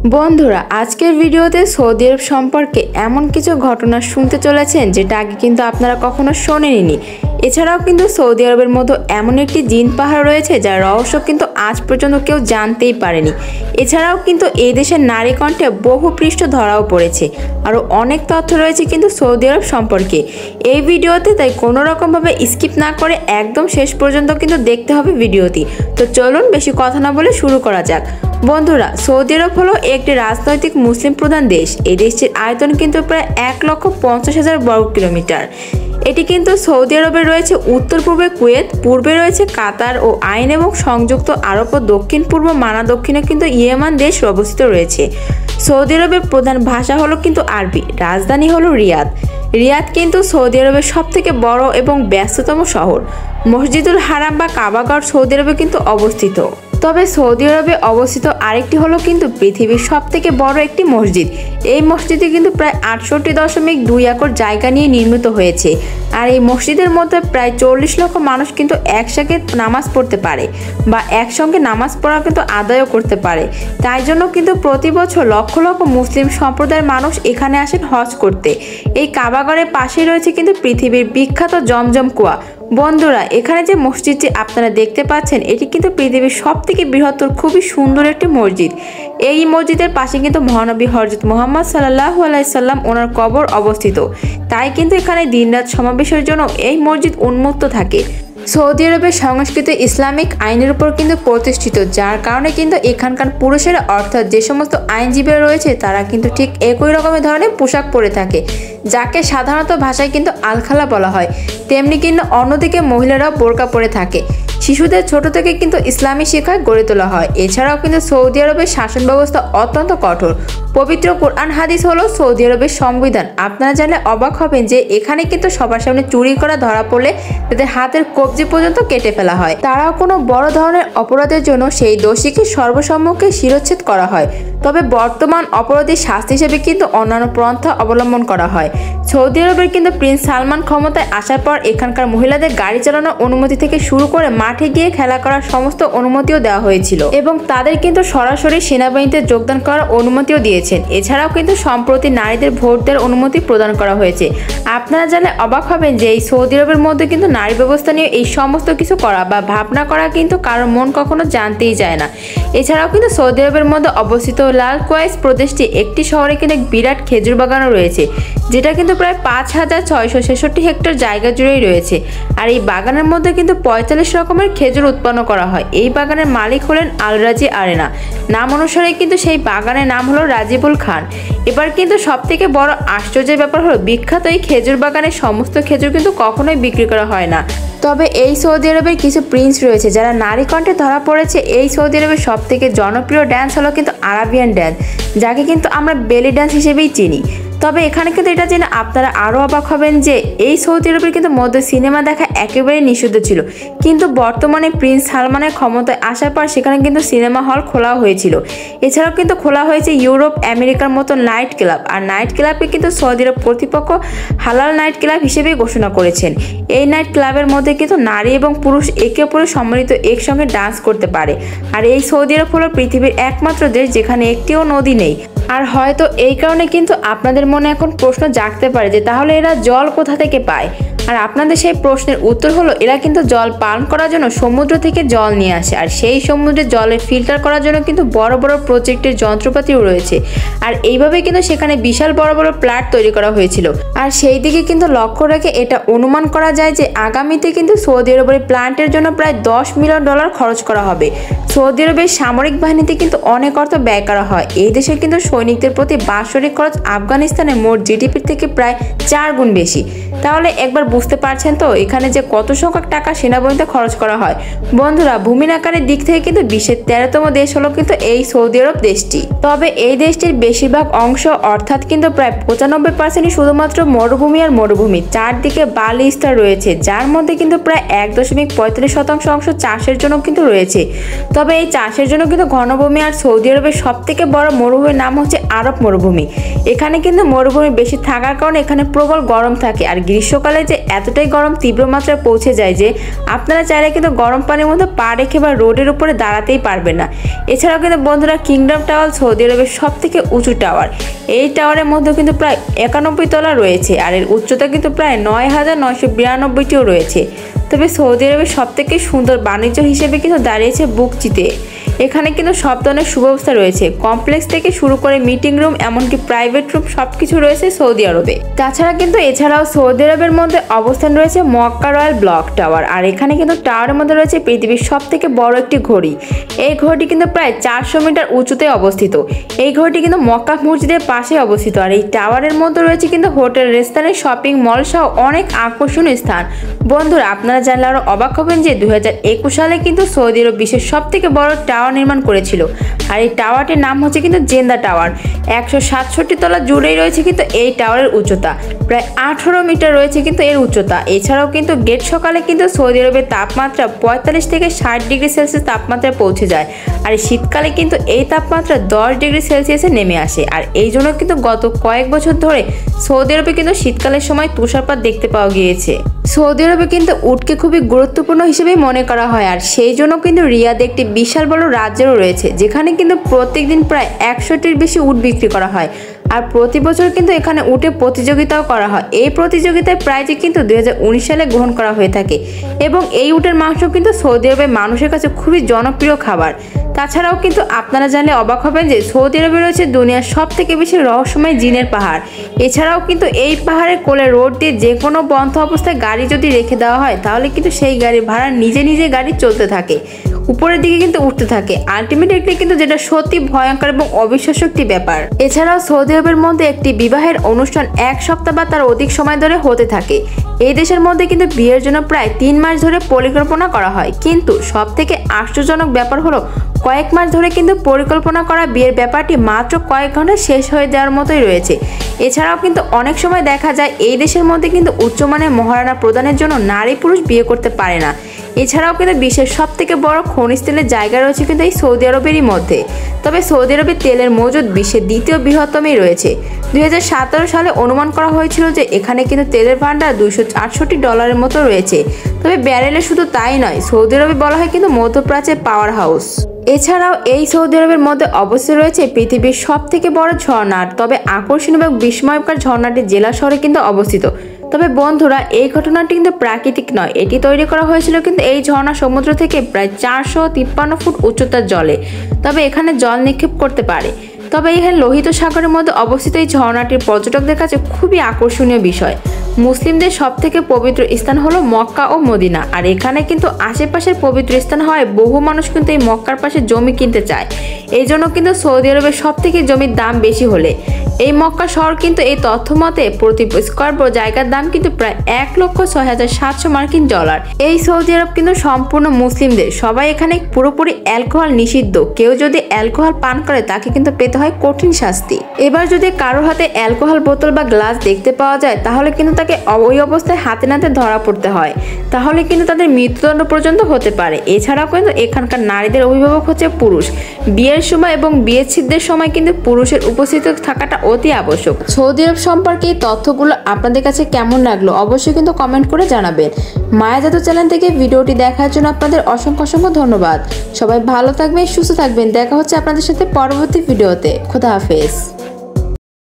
বন্ধুরা আজকের ভিডিওতে সৌদি আরব সম্পর্কে এমন কিছু ঘটনা শুনতে চলেছেন যেটা আগে কিন্তু আপনারা কখনো শোনেননি। এছাড়াও কিন্তু সৌদি আরবের মতো এমন একটি জিন পাহাড় রয়েছে যার রহস্য কিন্তু আজ পর্যন্ত কেউ জানতেই পারেনি। এছাড়াও কিন্তু এই দেশের নারী কণ্ঠে বহু পৃষ্ঠ ধরাও পড়েছে। আরও অনেক তথ্য রয়েছে কিন্তু সৌদি আরব সম্পর্কে এই ভিডিওতে, তাই কোনো রকমভাবে স্কিপ না করে একদম শেষ পর্যন্ত কিন্তু দেখতে হবে ভিডিওটি। তো চলুন বেশি কথা না বলে শুরু করা যাক। বন্ধুরা, সৌদি আরব হলো একটি রাজনৈতিক মুসলিম প্রধান দেশ। এই দেশটির আয়তন কিন্তু প্রায় 1,50,000 বর্গ কিলোমিটার। এটি কিন্তু সৌদি আরবে রয়েছে উত্তর পূর্বে কুয়েত, পূর্বে রয়েছে কাতার ও আইন এবং সংযুক্ত আরব ও দক্ষিণ পূর্ব মানা দক্ষিণে কিন্তু ইয়েমান দেশ অবস্থিত রয়েছে। সৌদি আরবের প্রধান ভাষা হলো কিন্তু আরবি। রাজধানী হলো রিয়াদ। রিয়াদ কিন্তু সৌদি আরবের সবথেকে বড় এবং ব্যস্ততম শহর। মসজিদুল হারাম বা কাবাগর সৌদি আরবে কিন্তু অবস্থিত। তবে সৌদি আরবে অবস্থিত আরেকটি হলো কিন্তু পৃথিবীর সবথেকে বড় একটি মসজিদ। এই মসজিদে কিন্তু প্রায় 68.2 একর জায়গা নিয়ে নির্মিত হয়েছে। আর এই মসজিদের মধ্যে প্রায় 40 লক্ষ মানুষ কিন্তু একসাথে নামাজ পড়তে পারে বা একসঙ্গে নামাজ পড়া কিন্তু আদায়ও করতে পারে। তাই জন্য কিন্তু প্রতি বছর লক্ষ লক্ষ মুসলিম সম্প্রদায়ের মানুষ এখানে আসেন হজ করতে। এই কাবাগরের পাশেই রয়েছে কিন্তু পৃথিবীর বিখ্যাত জমজম কুয়া। বন্ধুরা, এখানে যে মসজিদটি আপনারা দেখতে পাচ্ছেন এটি কিন্তু পৃথিবীর সবথেকে বৃহত্তর খুবই সুন্দর একটি মসজিদ। এই মসজিদের পাশে কিন্তু মহানবী হযরত মুহাম্মদ সাল্লাল্লাহু আলাইহি সাল্লাম ওনার কবর অবস্থিত। তাই কিন্তু এখানে দিনরাত সমাবেশের জন্য এই মসজিদ উন্মুক্ত থাকে। সৌদি আরবের সংস্কৃতি ইসলামিক আইনের উপর কিন্তু প্রতিষ্ঠিত, যার কারণে কিন্তু এখানকার পুরুষেরা অর্থাৎ যে সমস্ত আইনজীবীরা রয়েছে তারা কিন্তু ঠিক একই রকমের ধরনের পোশাক পরে থাকে, যাকে সাধারণত ভাষায় কিন্তু আলখালা বলা হয়। তেমনি কিন্তু অন্যদিকে মহিলারাও বোরকা পরে থাকে। শিশুদের ছোট থেকে কিন্তু ইসলামী শিক্ষায় গড়ে তোলা হয়। এছাড়াও কিন্তু সৌদি আরবের শাসন ব্যবস্থা অত্যন্ত কঠোর। পবিত্র কোরআন হাদিস হলো সৌদি আরবের সংবিধান। আপনারা জানলে অবাক হবেন যে এখানে কিন্তু সবার সামনে চুরি করা ধরা পড়লে তাদের হাতের কবজি পর্যন্ত কেটে ফেলা হয়। তারাও কোনো বড় ধরনের অপরাধের জন্য সেই দোষীকে সর্বসম্মুখে শিরচ্ছেদ করা হয়। তবে বর্তমান অপরাধীর শাস্তি হিসেবে কিন্তু অন্যান্য পন্থা অবলম্বন করা হয়। সৌদি আরবের কিন্তু প্রিন্স সালমান ক্ষমতায় আসার পর এখানকার মহিলাদের গাড়ি চালানোর অনুমতি থেকে শুরু করে মাঠে গিয়ে খেলা করার সমস্ত অনুমতিও দেওয়া হয়েছিল এবং তাদের কিন্তু সরাসরি সেনাবাহিনীতে যোগদান করার অনুমতিও দিয়েছেন। এছাড়াও কিন্তু সম্প্রতি নারীদের ভোট দেওয়ার অনুমতি প্রদান করা হয়েছে। আপনারা জানলে অবাক হবেন যে এই সৌদি আরবের মধ্যে কিন্তু নারী ব্যবস্থা নিয়ে এই সমস্ত কিছু করা বা ভাবনা করা কিন্তু কারোর মন কখনো জানতেই যায় না। এছাড়াও কিন্তু সৌদি আরবের মধ্যে অবস্থিত লাল কোয়াইস প্রদেশটি একটি শহরে কিন্তু বিরাট খেজুর বাগানও রয়েছে, যেটা কিন্তু প্রায় 5,666 হেক্টর জায়গা জুড়েই রয়েছে। আর এই বাগানের মধ্যে কিন্তু 45 রকমের খেজুর উৎপন্ন করা হয়। এই বাগানের মালিক হলেন আল রাজি আরেনা। নাম অনুসারে কিন্তু সেই বাগানের নাম হলো রাজিবুল খান। এবার কিন্তু সব থেকে বড় আশ্চর্যের ব্যাপার হলো বিখ্যাত এই খেজুর বাগানের সমস্ত খেজুর কিন্তু কখনোই বিক্রি করা হয় না। তবে এই সৌদি আরবের কিছু প্রিন্স রয়েছে যারা নারী কণ্ঠে ধরা পড়েছে। এই সৌদি আরবের সব থেকে জনপ্রিয় ড্যান্স হলো কিন্তু আরাবিয়ান ড্যান্স, যাকে কিন্তু আমরা বেলি ড্যান্স হিসেবেই চিনি। তবে এখানে কিন্তু এটা জেনে আপনারা আরও অবাক হবেন যে এই সৌদি আরবের কিন্তু মধ্যে সিনেমা দেখা একেবারেই নিষিদ্ধ ছিল, কিন্তু বর্তমানে প্রিন্স সালমানের ক্ষমতায় আসার পর সেখানে কিন্তু সিনেমা হল খোলা হয়েছিল। এছাড়াও কিন্তু খোলা হয়েছে ইউরোপ আমেরিকার মতো নাইট ক্লাব। আর নাইট ক্লাবকে কিন্তু সৌদি আরব কর্তৃপক্ষ হালাল নাইট ক্লাব হিসেবে ঘোষণা করেছেন। এই নাইট ক্লাবের মধ্যে কিন্তু নারী এবং পুরুষ একে অপরের সম্মিলিত একসঙ্গে ডান্স করতে পারে। আর এই সৌদি আরব হলো পৃথিবীর একমাত্র দেশ যেখানে একটিও নদী নেই। আর হয়তো এই কারণে কিন্তু আপনাদের মনে এখন প্রশ্ন জাগতে পারে যে তাহলে এরা জল কোথা থেকে পায়। আর আপনাদের সেই প্রশ্নের উত্তর হলো এরা কিন্তু জল পান করার জন্য সমুদ্র থেকে জল নিয়ে আসে। আর সেই সমুদ্রের জলের ফিল্টার করার জন্য কিন্তু বড় বড় প্রজেক্টের যন্ত্রপাতিও রয়েছে। আর এইভাবে কিন্তু সেখানে বিশাল বড় বড় প্ল্যাট তৈরি করা হয়েছিল। আর সেই দিকে কিন্তু লক্ষ্য রেখে এটা অনুমান করা যায় যে আগামীতে কিন্তু সৌদি আরবের প্ল্যান্টের জন্য প্রায় $10 মিলিয়ন খরচ করা হবে। সৌদি আরবের সামরিক বাহিনীতে কিন্তু অনেক অর্থ ব্যয় করা হয়। এই দেশের কিন্তু সৈনিকদের প্রতি বাৎসরিক খরচ আফগানিস্তানের মোট জিডিপি থেকে প্রায় 4 গুণ বেশি। তাহলে একবার বুঝতে পারছেন তো এখানে যে কত সংখ্যক টাকা সেনাবাহিনীতে খরচ করা হয়। বন্ধুরা, ভূমির আকারের দিক থেকে কিন্তু বিশ্বের 13তম দেশ হলো কিন্তু এই সৌদি আরব দেশটি। তবে এই দেশটির বেশিরভাগ অংশ অর্থাৎ কিন্তু প্রায় 95% শুধুমাত্র মরুভূমি আর মরুভূমি। চারদিকে বালি স্তর রয়েছে, যার মধ্যে কিন্তু প্রায় 1.45% অংশ চাষের জন্য কিন্তু রয়েছে। তবে এই চাষের জন্য কিন্তু ঘনভূমি। আর সৌদি আরবের সব থেকে বড় মরুভূমির নাম হচ্ছে আরব মরুভূমি। এখানে কিন্তু মরুভূমি বেশি থাকার কারণে এখানে প্রবল গরম থাকে। আর গ্রীষ্মকালে যে এতটাই গরম তীব্র মাত্রায় পৌঁছে যায় যে আপনারা চাইলে কিন্তু গরম পানির মধ্যে পা রেখে বা রোডের উপরে দাঁড়াতেই পারবেন না। এছাড়াও কিন্তু বন্ধুরা কিংডম টাওয়ার সৌদি আরবের সবথেকে উঁচু টাওয়ার। এই টাওয়ারের মধ্যে কিন্তু প্রায় 91 তলা রয়েছে আর এর উচ্চতা কিন্তু প্রায় 9,992টিও রয়েছে। তবে সৌদি আরবের সবথেকে সুন্দর বাণিজ্য হিসেবে কিন্তু দাঁড়িয়েছে বুকচিতে। এখানে কিন্তু সব ধরনের সুব্যবস্থা রয়েছে, কমপ্লেক্স থেকে শুরু করে মিটিং রুম এমনকি প্রাইভেট রুম সবকিছু রয়েছে সৌদি আরবে। তাছাড়া কিন্তু এছাড়াও সৌদি আরবের মধ্যে অবস্থান রয়েছে মক্কা রয়্যাল ব্লক টাওয়ার। আর এখানে কিন্তু টাওয়ারের মধ্যে রয়েছে পৃথিবীর সবথেকে বড় একটি ঘড়ি। এই ঘড়িটি কিন্তু প্রায় 400 মিটার উঁচুতে অবস্থিত। এই ঘড়িটি কিন্তু মক্কা মসজিদের পাশে অবস্থিত। আর এই টাওয়ারের মধ্যে রয়েছে কিন্তু হোটেল, রেস্টুরেন্ট, শপিং মল সহ অনেক আকর্ষণীয় স্থান। বন্ধুরা আপনারা জানলে আরো অবাক হবেন যে 2021 সালে কিন্তু সৌদি আরব বিশ্বের সবথেকে বড় টাওয়ার নির্মাণ করেছিল। আর এই টাওয়ারটির নাম হচ্ছে কিন্তু জেন্দা টাওয়ার। 167 তলা জুড়েই রয়েছে কিন্তু এই টাওয়ারের উচ্চতা, প্রায় 18 মিটার রয়েছে কিন্তু এর উচ্চতা। এছাড়াও কিন্তু গেট সকালে কিন্তু সৌদি আরবের তাপমাত্রা 45 থেকে 60 ডিগ্রি সেলসিয়াস তাপমাত্রায় পৌঁছে যায়। আর শীতকালে কিন্তু এই তাপমাত্রা 10 ডিগ্রি সেলসিয়াসে নেমে আসে। আর এই জন্য কিন্তু গত কয়েক বছর ধরে সৌদি আরবে কিন্তু শীতকালের সময় তুষারপাত দেখতে পাওয়া গিয়েছে। সৌদি আরবে কিন্তু উটকে খুবই গুরুত্বপূর্ণ হিসেবে মনে করা হয়। আর সেই জন্য কিন্তু রিয়াদে একটি বিশাল বড় রাজ্যেরও রয়েছে, যেখানে কিন্তু প্রত্যেকদিন প্রায় 100টির বেশি উট বিক্রি করা হয়। আর প্রতি বছর কিন্তু এখানে উটে প্রতিযোগিতাও করা হয়। এই প্রতিযোগিতায় প্রাইজে কিন্তু 2019 সালে গ্রহণ করা হয়ে থাকে এবং এই উটের মাংস কিন্তু সৌদি আরবের মানুষের কাছে খুবই জনপ্রিয় খাবার। তাছাড়াও কিন্তু আপনারা জানলে অবাক হবেন যে সৌদি আরবে রয়েছে দুনিয়ার সবথেকে বেশি রহস্যময় জিনের পাহাড়। এছাড়াও কিন্তু এই পাহাড়ের কোলে রোড দিয়ে যে কোনো বন্ধ অবস্থায় গাড়ি যদি রেখে দেওয়া হয় তাহলে কিন্তু সেই গাড়ির ভাড়া নিজে নিজে গাড়ি চলতে থাকে, উপরের দিকে কিন্তু উঠতে থাকে। আলটিমেটলি কিন্তু যেটা সত্যি ভয়ঙ্কর এবং অবিশ্বাস্য একটি ব্যাপার। এছাড়াও সৌদি আরবের মধ্যে একটি বিবাহের অনুষ্ঠান 1 সপ্তাহ বা তার অধিক সময় ধরে হতে থাকে। এই দেশের মধ্যে কিন্তু বিয়ের জন্য প্রায় 3 মাস ধরে পরিকল্পনা করা হয়, কিন্তু সব থেকে আশ্চর্যজনক ব্যাপার হলো কয়েক মাস ধরে কিন্তু পরিকল্পনা করা বিয়ের ব্যাপারটি মাত্র কয়েক ঘন্টা শেষ হয়ে যাওয়ার মতোই রয়েছে। এছাড়াও কিন্তু অনেক সময় দেখা যায় এই দেশের মধ্যে কিন্তু উচ্চমানের মহারানা প্রদানের জন্য নারী পুরুষ বিয়ে করতে পারে না। এছাড়াও কিন্তু বিশ্বের সবথেকে বড় খনিজ তেলের জায়গা রয়েছে কিন্তু এই সৌদি আরবেরই মধ্যে। তবে সৌদি আরবের তেলের মজুদ বিশ্বের দ্বিতীয় বৃহত্তমই রয়েছে। 2017 সালে অনুমান করা হয়েছিল যে এখানে কিন্তু তেলের ভান্ডার $268 মতো রয়েছে। তবে ব্যারেলে শুধু তাই নয়, সৌদি আরবে বলা হয় কিন্তু মধ্যপ্রাচ্যের পাওয়ার হাউস। এছাড়াও এই সৌদি আরবের মধ্যে অবশ্যই রয়েছে পৃথিবীর সবথেকে বড় ঝর্ণা। তবে আকর্ষণীয় এবং বিস্ময়কর ঝর্ণাটি জেলা শহরে কিন্তু অবস্থিত। তবে বন্ধুরা এই ঘটনাটি কিন্তু প্রাকৃতিক নয়, এটি তৈরি করা হয়েছিল কিন্তু এই ঝর্ণা সমুদ্র থেকে প্রায় 453 ফুট উচ্চতার জলে। তবে এখানে জল নিক্ষেপ করতে পারে। তবে এখানে লোহিত সাগরের মধ্যে অবস্থিত এই ঝর্ণাটির পর্যটকদের কাছে খুবই আকর্ষণীয় বিষয়। মুসলিমদের সবথেকে পবিত্র স্থান হলো মক্কা ও মদিনা। আর এখানে কিন্তু আশেপাশের পবিত্র স্থান হয় বহু মানুষ কিন্তু এই মক্কার পাশে জমি কিনতে চায়। এই জন্য কিন্তু সৌদি আরবের সবথেকে জমির দাম বেশি হলে এই মক্কা শহর কিন্তু এই তথ্য মতে প্রতি স্কয়ার জায়গার দাম কিন্তু প্রায় $1,06,700 এই সৌদি আরব কিন্তু সম্পূর্ণ মুসলিমদের, সবাই এখানে পুরোপুরি অ্যালকোহল নিষিদ্ধ। কেউ যদি অ্যালকোহল পান করে তাকে কিন্তু পেতে হয় কঠিন শাস্তি। এবার যদি কারোর হাতে অ্যালকোহল বোতল বা গ্লাস দেখতে পাওয়া যায় তাহলে কিন্তু তাকে ওই অবস্থায় হাতে নাতে ধরা পড়তে হয়, তাহলে কিন্তু তাদের মৃত্যুদণ্ড পর্যন্ত হতে পারে। এছাড়াও কিন্তু এখানকার নারীদের অভিভাবক হচ্ছে পুরুষ। বিয়ের সময় এবং বিচ্ছেদের সময় কিন্তু পুরুষের উপস্থিত থাকাটা অতি আবশ্যক। সৌদি আরব সম্পর্কে এই তথ্যগুলো আপনাদের কাছে কেমন লাগলো অবশ্যই কিন্তু কমেন্ট করে জানাবেন। মায়া জাদু চ্যানেল থেকে ভিডিওটি দেখার জন্য আপনাদের অসংখ্য ধন্যবাদ। সবাই ভালো থাকবেন, সুস্থ থাকবেন। দেখা হচ্ছে আপনাদের সাথে পরবর্তী ভিডিওতে। খোদা হাফেজ।